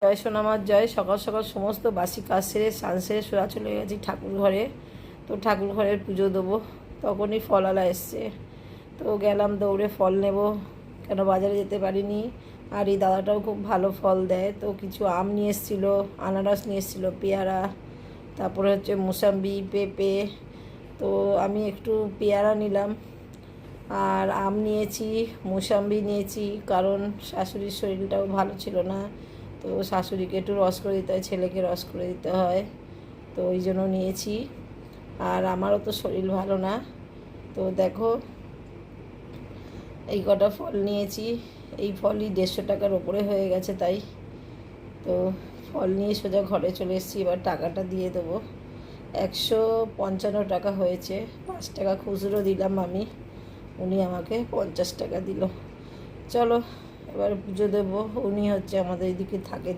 জয় সোনামার জয়। সকাল সকাল সমস্ত বাসি কাজ সেরে স্নান সেরে সোজা চলে গেছি ঠাকুর ঘরে। তো ঠাকুর ঘরের পুজো দেবো, তখনই ফলওয়ালা এসছে। তো গেলাম দৌড়ে ফল নেব, কেন বাজারে যেতে পারিনি। আর এই দাদাটাও খুব ভালো ফল দেয়। তো কিছু আম নিয়ে এসেছিলো, আনারস নিয়ে এসেছিলো, পেয়ারা, তারপরে হচ্ছে মোসাম্বি, পেঁপে। তো আমি একটু পেয়ারা নিলাম, আর আম নিয়েছি, মোসাম্বি নিয়েছি, কারণ শাশুড়ির শরীরটাও ভালো ছিল না। তো শাশুড়িকে একটু রস করে দিতে হয়, ছেলেকে রস করে দিতে হয়, তো ওই জন্য নিয়েছি। আর আমারও তো শরীর ভালো না। তো দেখো এই কটা ফল নিয়েছি। এই ফলই 150 টাকার ওপরে হয়ে গেছে। তাই তো ফল নিয়ে সোজা ঘরে চলে এসেছি। এবার টাকাটা দিয়ে দেবো। 155 টাকা হয়েছে। 5 টাকা খুচরো দিলাম আমি, উনি আমাকে 50 টাকা দিল। চলো এবার পুজো দেবো। উনি হচ্ছে আমাদের এদিকে থাকে,